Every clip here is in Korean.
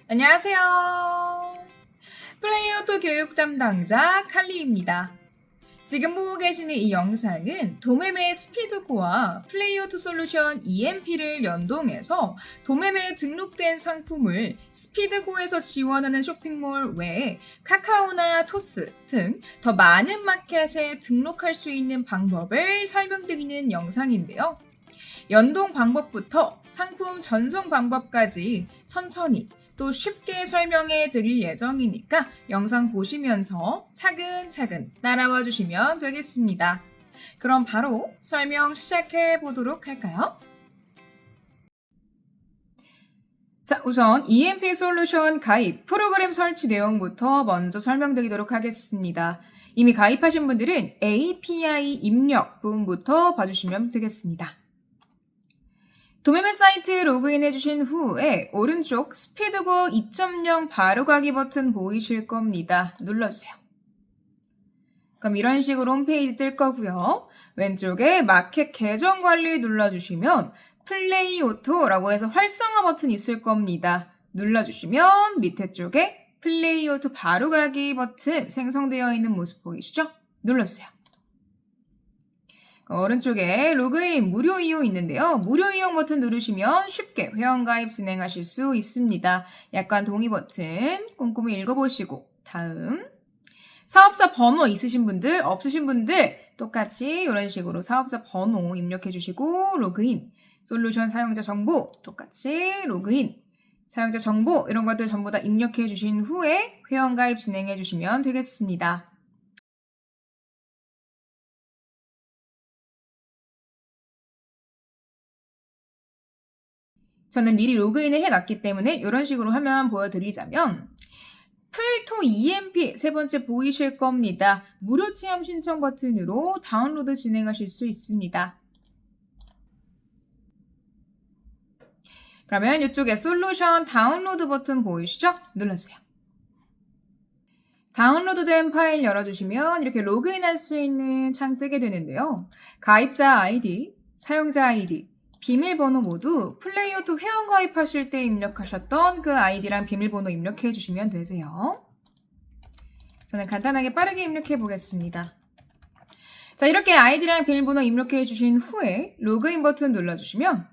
안녕하세요. 플레이오토 교육 담당자 칼리입니다. 지금 보고 계시는 이 영상은 도매매 스피드고와 플레이오토 솔루션 EMP를 연동해서 도매매에 등록된 상품을 스피드고에서 지원하는 쇼핑몰 외에 카카오나 토스 등 더 많은 마켓에 등록할 수 있는 방법을 설명드리는 영상인데요. 연동 방법부터 상품 전송 방법까지 천천히 또 쉽게 설명해 드릴 예정이니까 영상 보시면서 차근차근 따라와 주시면 되겠습니다. 그럼 바로 설명 시작해 보도록 할까요? 자, 우선 EMP 솔루션 가입 프로그램 설치 내용부터 먼저 설명드리도록 하겠습니다. 이미 가입하신 분들은 API 입력 부분부터 봐주시면 되겠습니다. 도매매 사이트 로그인 해주신 후에 오른쪽 스피드고 2.0 바로가기 버튼 보이실 겁니다. 눌러주세요. 그럼 이런 식으로 홈페이지 뜰 거고요. 왼쪽에 마켓 계정 관리 눌러주시면 플레이오토라고 해서 활성화 버튼 있을 겁니다. 눌러주시면 밑에 쪽에 플레이오토 바로가기 버튼 생성되어 있는 모습 보이시죠? 눌러주세요. 오른쪽에 로그인 무료 이용 있는데요. 무료 이용 버튼 누르시면 쉽게 회원가입 진행하실 수 있습니다. 약관 동의 버튼 꼼꼼히 읽어보시고 다음 사업자 번호 있으신 분들 없으신 분들 똑같이 이런 식으로 사업자 번호 입력해 주시고 로그인 솔루션 사용자 정보 똑같이 로그인 사용자 정보 이런 것들 전부 다 입력해 주신 후에 회원가입 진행해 주시면 되겠습니다. 저는 미리 로그인을 해놨기 때문에 이런 식으로 화면 보여드리자면 플토 EMP 세 번째 보이실 겁니다. 무료 체험 신청 버튼으로 다운로드 진행하실 수 있습니다. 그러면 이쪽에 솔루션 다운로드 버튼 보이시죠? 눌러주세요. 다운로드된 파일 열어주시면 이렇게 로그인할 수 있는 창 뜨게 되는데요. 가입자 아이디, 사용자 아이디, 비밀번호 모두 플레이오토 회원 가입하실 때 입력하셨던 그 아이디랑 비밀번호 입력해 주시면 되세요. 저는 간단하게 빠르게 입력해 보겠습니다. 자, 이렇게 아이디랑 비밀번호 입력해 주신 후에 로그인 버튼 눌러주시면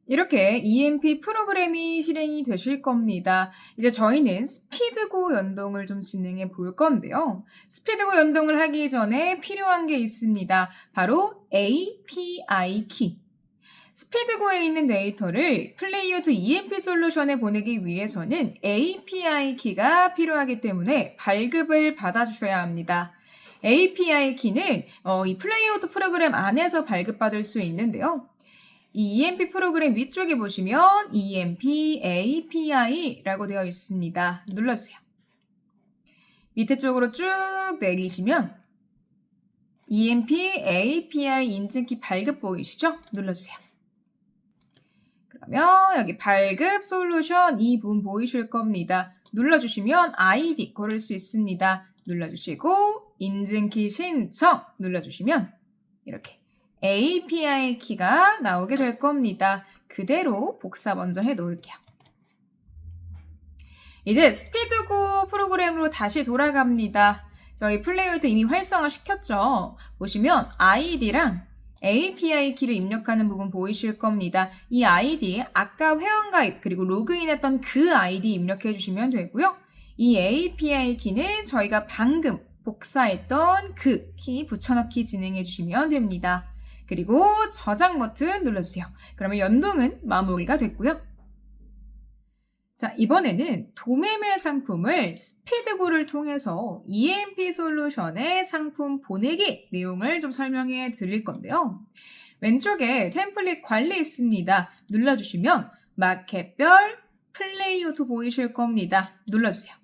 이렇게 EMP 프로그램이 실행이 되실 겁니다. 이제 저희는 스피드고 연동을 좀 진행해 볼 건데요. 스피드고 연동을 하기 전에 필요한 게 있습니다. 바로 API 키. 스피드고에 있는 데이터를 플레이오토 EMP 솔루션에 보내기 위해서는 API 키가 필요하기 때문에 발급을 받아주셔야 합니다. API 키는 이 플레이오토 프로그램 안에서 발급받을 수 있는데요. 이 EMP 프로그램 위쪽에 보시면 EMP API라고 되어 있습니다. 눌러주세요. 밑에 쪽으로 쭉 내리시면 EMP API 인증키 발급 보이시죠? 눌러주세요. 그러면 여기 발급 솔루션 이 부분 보이실 겁니다. 눌러주시면 아이디 고를 수 있습니다. 눌러주시고 인증키 신청 눌러주시면 이렇게 API 키가 나오게 될 겁니다. 그대로 복사 먼저 해 놓을게요. 이제 스피드고 프로그램으로 다시 돌아갑니다. 저희 플레이오토 이미 활성화 시켰죠? 보시면 아이디랑 API 키를 입력하는 부분 보이실 겁니다. 이 아이디 아까 회원가입 그리고 로그인했던 그 아이디 입력해 주시면 되고요. 이 API 키는 저희가 방금 복사했던 그 키 붙여넣기 진행해 주시면 됩니다. 그리고 저장 버튼 눌러주세요. 그러면 연동은 마무리가 됐고요. 자, 이번에는 도매매 상품을 스피드고를 통해서 EMP 솔루션의 상품 보내기 내용을 좀 설명해 드릴 건데요. 왼쪽에 템플릿 관리 있습니다. 눌러주시면 마켓별 플레이오토 보이실 겁니다. 눌러주세요.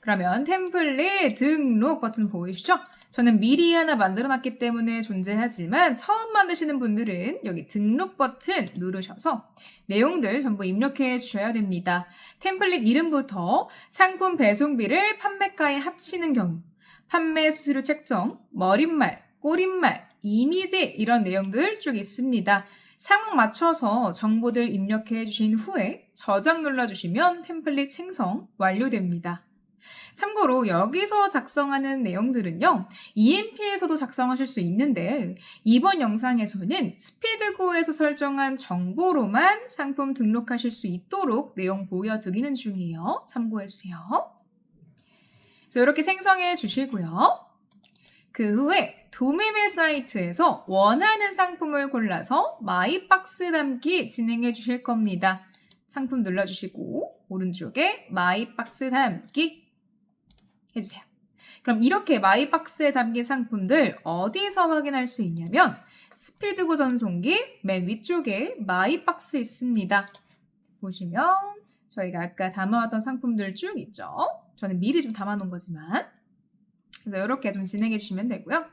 그러면 템플릿 등록 버튼 보이시죠? 저는 미리 하나 만들어놨기 때문에 존재하지만 처음 만드시는 분들은 여기 등록 버튼 누르셔서 내용들 전부 입력해 주셔야 됩니다. 템플릿 이름부터 상품 배송비를 판매가에 합치는 경우, 판매 수수료 책정, 머릿말, 꼬릿말, 이미지 이런 내용들 쭉 있습니다. 상황 맞춰서 정보들 입력해 주신 후에 저장 눌러주시면 템플릿 생성 완료됩니다. 참고로 여기서 작성하는 내용들은요, EMP에서도 작성하실 수 있는데 이번 영상에서는 스피드고에서 설정한 정보로만 상품 등록하실 수 있도록 내용 보여드리는 중이에요. 참고해주세요. 자, 이렇게 생성해 주시고요. 그 후에 도매매 사이트에서 원하는 상품을 골라서 마이박스 담기 진행해 주실 겁니다. 상품 눌러주시고 오른쪽에 마이박스 담기 해주세요. 그럼 이렇게 마이박스에 담긴 상품들 어디서 확인할 수 있냐면 스피드고 전송기 맨 위쪽에 마이박스 있습니다. 보시면 저희가 아까 담아왔던 상품들 쭉 있죠. 저는 미리 좀 담아놓은 거지만 그래서 이렇게 좀 진행해 주시면 되고요.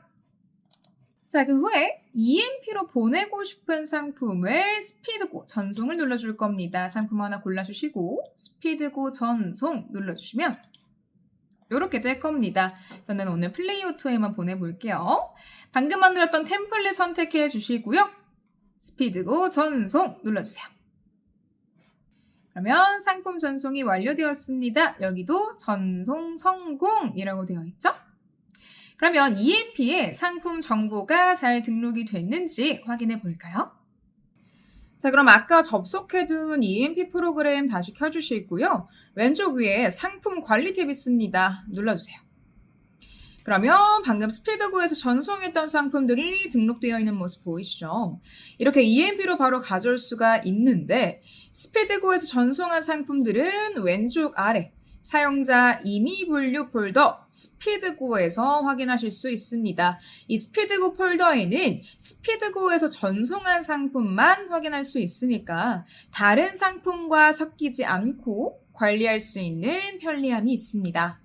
자, 그 후에 EMP로 보내고 싶은 상품을 스피드고 전송을 눌러줄 겁니다. 상품 하나 골라주시고 스피드고 전송 눌러주시면 이렇게 뜰 겁니다. 저는 오늘 플레이오토에만 보내볼게요. 방금 만들었던 템플릿 선택해 주시고요. 스피드고 전송 눌러주세요. 그러면 상품 전송이 완료되었습니다. 여기도 전송 성공이라고 되어 있죠? 그러면 EMP에 상품 정보가 잘 등록이 됐는지 확인해 볼까요? 자, 그럼 아까 접속해둔 EMP 프로그램 다시 켜주시고요. 왼쪽 위에 상품 관리 탭 있습니다. 눌러주세요. 그러면 방금 스피드고에서 전송했던 상품들이 등록되어 있는 모습 보이시죠? 이렇게 EMP로 바로 가져올 수가 있는데 스피드고에서 전송한 상품들은 왼쪽 아래 사용자 임의 분류 폴더 스피드고에서 확인하실 수 있습니다. 이 스피드고 폴더에는 스피드고에서 전송한 상품만 확인할 수 있으니까 다른 상품과 섞이지 않고 관리할 수 있는 편리함이 있습니다.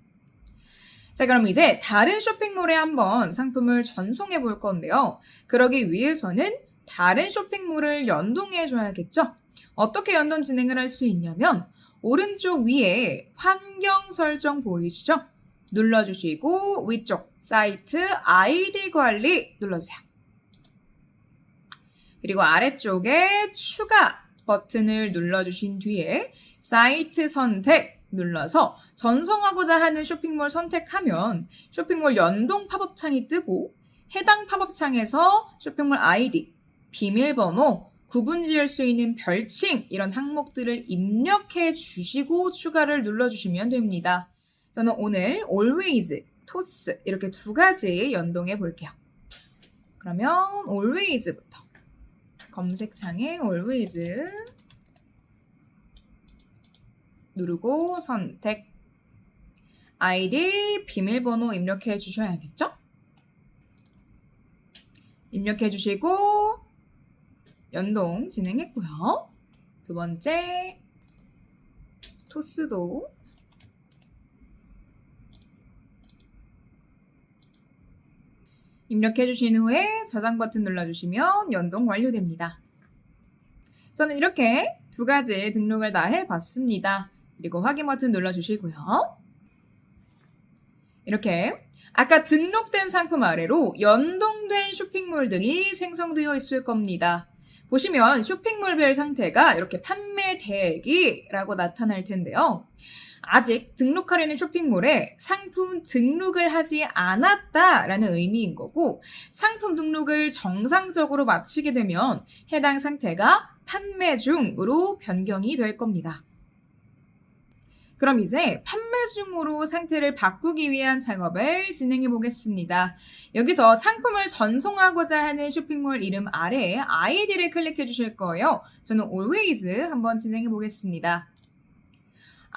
자, 그럼 이제 다른 쇼핑몰에 한번 상품을 전송해 볼 건데요. 그러기 위해서는 다른 쇼핑몰을 연동해 줘야겠죠? 어떻게 연동 진행을 할 수 있냐면 오른쪽 위에 환경 설정 보이시죠? 눌러주시고 위쪽 사이트 아이디 관리 눌러주세요. 그리고 아래쪽에 추가 버튼을 눌러주신 뒤에 사이트 선택 눌러서 전송하고자 하는 쇼핑몰 선택하면 쇼핑몰 연동 팝업 창이 뜨고 해당 팝업 창에서 쇼핑몰 아이디, 비밀번호, 구분 지을 수 있는 별칭 이런 항목들을 입력해 주시고 추가를 눌러주시면 됩니다. 저는 오늘 always, toss 이렇게 두 가지 연동해 볼게요. 그러면 always부터 검색창에 always 누르고 선택 아이디, 비밀번호 입력해 주셔야겠죠? 입력해 주시고 연동 진행했고요. 두 번째 토스도 입력해 주신 후에 저장 버튼 눌러주시면 연동 완료됩니다. 저는 이렇게 두 가지 등록을 다 해봤습니다. 그리고 확인 버튼 눌러주시고요. 이렇게 아까 등록된 상품 아래로 연동된 쇼핑몰들이 생성되어 있을 겁니다. 보시면 쇼핑몰별 상태가 이렇게 판매 대기라고 나타날 텐데요. 아직 등록하려는 쇼핑몰에 상품 등록을 하지 않았다라는 의미인 거고 상품 등록을 정상적으로 마치게 되면 해당 상태가 판매 중으로 변경이 될 겁니다. 그럼 이제 판매 중으로 상태를 바꾸기 위한 작업을 진행해 보겠습니다. 여기서 상품을 전송하고자 하는 쇼핑몰 이름 아래에 아이디를 클릭해 주실 거예요. 저는 always 한번 진행해 보겠습니다.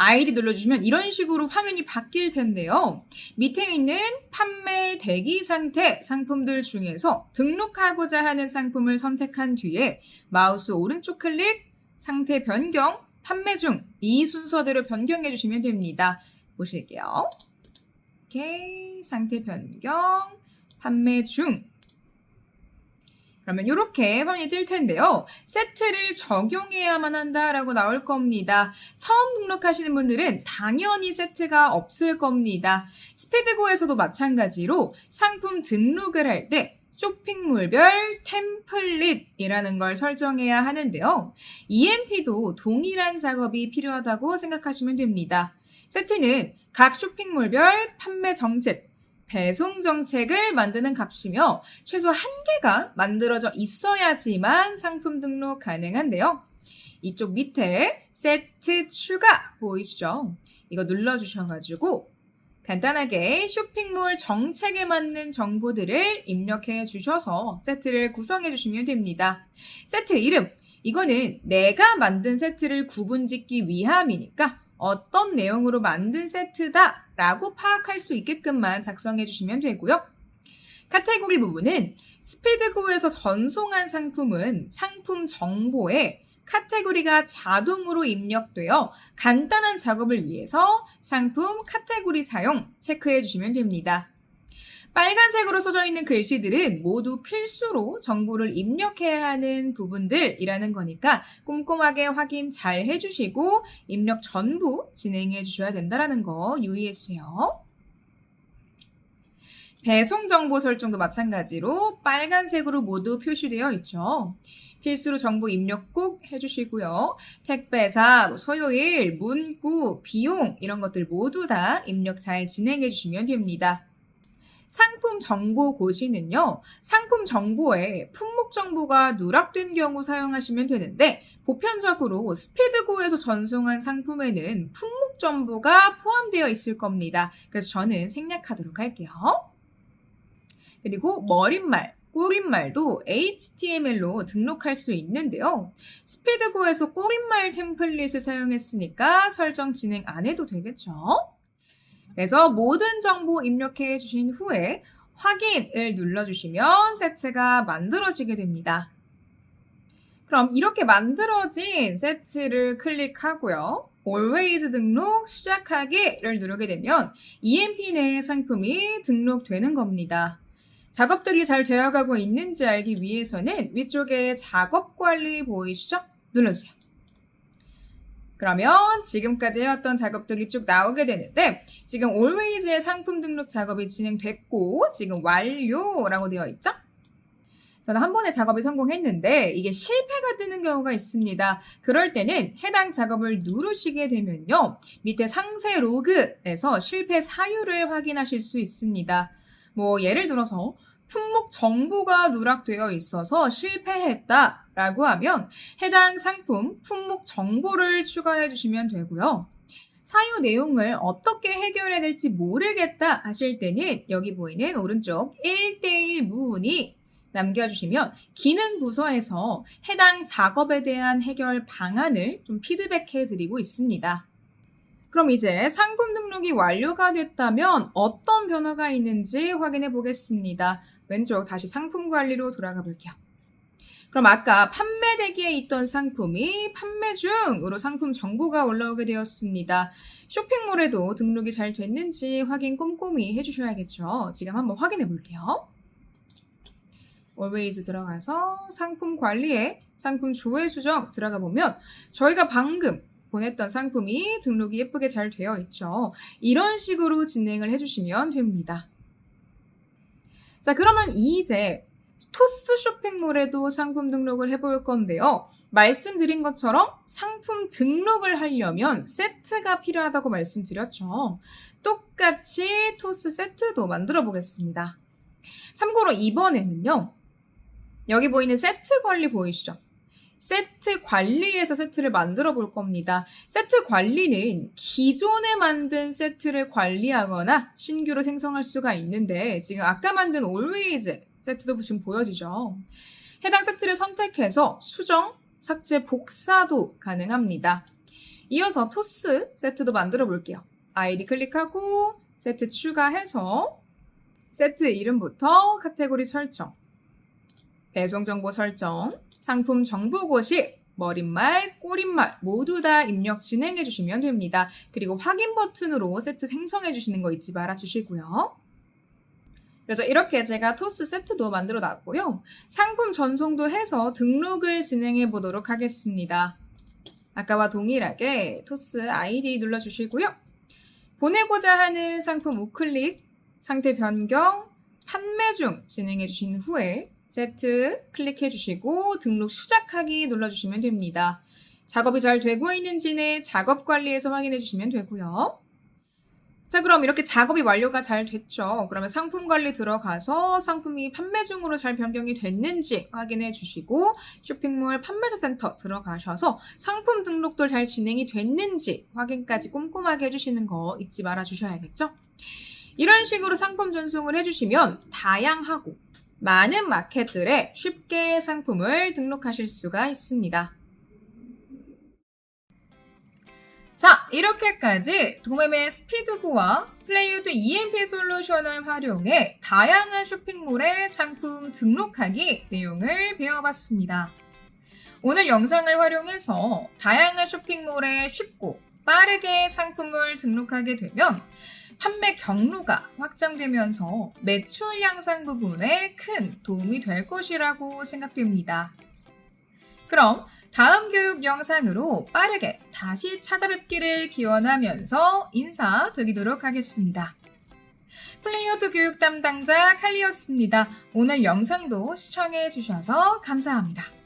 아이디 눌러주시면 이런 식으로 화면이 바뀔 텐데요. 밑에 있는 판매 대기 상태 상품들 중에서 등록하고자 하는 상품을 선택한 뒤에 마우스 오른쪽 클릭, 상태 변경, 판매 중 이 순서대로 변경해 주시면 됩니다. 보실게요. 오케이, 상태 변경, 판매 중. 그러면 이렇게 화면이 뜰 텐데요. 세트를 적용해야만 한다라고 나올 겁니다. 처음 등록하시는 분들은 당연히 세트가 없을 겁니다. 스피드고에서도 마찬가지로 상품 등록을 할 때 쇼핑몰별 템플릿이라는 걸 설정해야 하는데요. EMP도 동일한 작업이 필요하다고 생각하시면 됩니다. 세트는 각 쇼핑몰별 판매 정책, 배송 정책을 만드는 값이며 최소 한 개가 만들어져 있어야지만 상품 등록 가능한데요. 이쪽 밑에 세트 추가 보이시죠? 이거 눌러주셔가지고 간단하게 쇼핑몰 정책에 맞는 정보들을 입력해 주셔서 세트를 구성해 주시면 됩니다. 세트 이름, 이거는 내가 만든 세트를 구분짓기 위함이니까 어떤 내용으로 만든 세트다 라고 파악할 수 있게끔만 작성해 주시면 되고요. 카테고리 부분은 스피드고에서 전송한 상품은 상품 정보에 카테고리가 자동으로 입력되어 간단한 작업을 위해서 상품 카테고리 사용 체크해 주시면 됩니다. 빨간색으로 써져 있는 글씨들은 모두 필수로 정보를 입력해야 하는 부분들이라는 거니까 꼼꼼하게 확인 잘 해주시고 입력 전부 진행해 주셔야 된다는 거 유의해 주세요. 배송 정보 설정도 마찬가지로 빨간색으로 모두 표시되어 있죠. 필수로 정보 입력 꼭 해주시고요. 택배사, 소요일, 문구, 비용 이런 것들 모두 다 입력 잘 진행해 주시면 됩니다. 상품 정보 고시는요. 상품 정보에 품목 정보가 누락된 경우 사용하시면 되는데 보편적으로 스피드고에서 전송한 상품에는 품목 정보가 포함되어 있을 겁니다. 그래서 저는 생략하도록 할게요. 그리고 머릿말, 꼬릿말도 HTML로 등록할 수 있는데요. 스피드고에서 꼬릿말 템플릿을 사용했으니까 설정 진행 안 해도 되겠죠? 그래서 모든 정보 입력해 주신 후에 확인을 눌러주시면 세트가 만들어지게 됩니다. 그럼 이렇게 만들어진 세트를 클릭하고요. Always 등록 시작하기를 누르게 되면 EMP 내 상품이 등록되는 겁니다. 작업들이 잘 되어가고 있는지 알기 위해서는 위쪽에 작업 관리 보이시죠? 눌러주세요. 그러면 지금까지 해왔던 작업들이 쭉 나오게 되는데 지금 Always의 상품 등록 작업이 진행됐고 지금 완료라고 되어 있죠? 저는 한 번에 작업이 성공했는데 이게 실패가 뜨는 경우가 있습니다. 그럴 때는 해당 작업을 누르시게 되면요. 밑에 상세 로그에서 실패 사유를 확인하실 수 있습니다. 예를 들어서 품목 정보가 누락되어 있어서 실패했다 라고 하면 해당 상품 품목 정보를 추가해 주시면 되고요. 사유 내용을 어떻게 해결해야 될지 모르겠다 하실 때는 여기 보이는 오른쪽 1:1 문의 남겨주시면 기능 부서에서 해당 작업에 대한 해결 방안을 좀 피드백해 드리고 있습니다. 그럼 이제 상품 등록이 완료가 됐다면 어떤 변화가 있는지 확인해 보겠습니다. 왼쪽 다시 상품 관리로 돌아가 볼게요. 그럼 아까 판매 대기에 있던 상품이 판매 중으로 상품 정보가 올라오게 되었습니다. 쇼핑몰에도 등록이 잘 됐는지 확인 꼼꼼히 해주셔야겠죠. 지금 한번 확인해 볼게요. Always 들어가서 상품 관리에 상품 조회 수정 들어가 보면 저희가 방금 보냈던 상품이 등록이 예쁘게 잘 되어 있죠. 이런 식으로 진행을 해주시면 됩니다. 자, 그러면 이제 토스 쇼핑몰에도 상품 등록을 해볼 건데요. 말씀드린 것처럼 상품 등록을 하려면 세트가 필요하다고 말씀드렸죠. 똑같이 토스 세트도 만들어 보겠습니다. 참고로 이번에는요. 여기 보이는 세트 관리 보이시죠? 세트 관리에서 세트를 만들어 볼 겁니다. 세트 관리는 기존에 만든 세트를 관리하거나 신규로 생성할 수가 있는데 지금 아까 만든 Always 세트도 지금 보여지죠. 해당 세트를 선택해서 수정, 삭제, 복사도 가능합니다. 이어서 토스 세트도 만들어 볼게요. 아이디 클릭하고 세트 추가해서 세트 이름부터 카테고리 설정, 배송 정보 설정, 상품 정보 고시, 머릿말, 꼬릿말 모두 다 입력 진행해 주시면 됩니다. 그리고 확인 버튼으로 세트 생성해 주시는 거 잊지 말아 주시고요. 그래서 이렇게 제가 토스 세트도 만들어 놨고요. 상품 전송도 해서 등록을 진행해 보도록 하겠습니다. 아까와 동일하게 토스 아이디 눌러주시고요. 보내고자 하는 상품 우클릭, 상태 변경, 판매 중 진행해 주신 후에 세트 클릭해 주시고 등록 시작하기 눌러주시면 됩니다. 작업이 잘 되고 있는지는 작업 관리에서 확인해 주시면 되고요. 자, 그럼 이렇게 작업이 완료가 잘 됐죠. 그러면 상품 관리 들어가서 상품이 판매 중으로 잘 변경이 됐는지 확인해 주시고 쇼핑몰 판매자 센터 들어가셔서 상품 등록도 잘 진행이 됐는지 확인까지 꼼꼼하게 해주시는 거 잊지 말아 주셔야겠죠. 이런 식으로 상품 전송을 해주시면 다양하고 많은 마켓들에 쉽게 상품을 등록하실 수가 있습니다. 자, 이렇게까지 도매매 스피드고와 플레이우드 EMP 솔루션을 활용해 다양한 쇼핑몰에 상품 등록하기 내용을 배워봤습니다. 오늘 영상을 활용해서 다양한 쇼핑몰에 쉽고 빠르게 상품을 등록하게 되면 판매 경로가 확장되면서 매출 향상 부분에 큰 도움이 될 것이라고 생각됩니다. 그럼 다음 교육 영상으로 빠르게 다시 찾아뵙기를 기원하면서 인사드리도록 하겠습니다. 플레이우드 교육 담당자 칼리였습니다. 오늘 영상도 시청해 주셔서 감사합니다.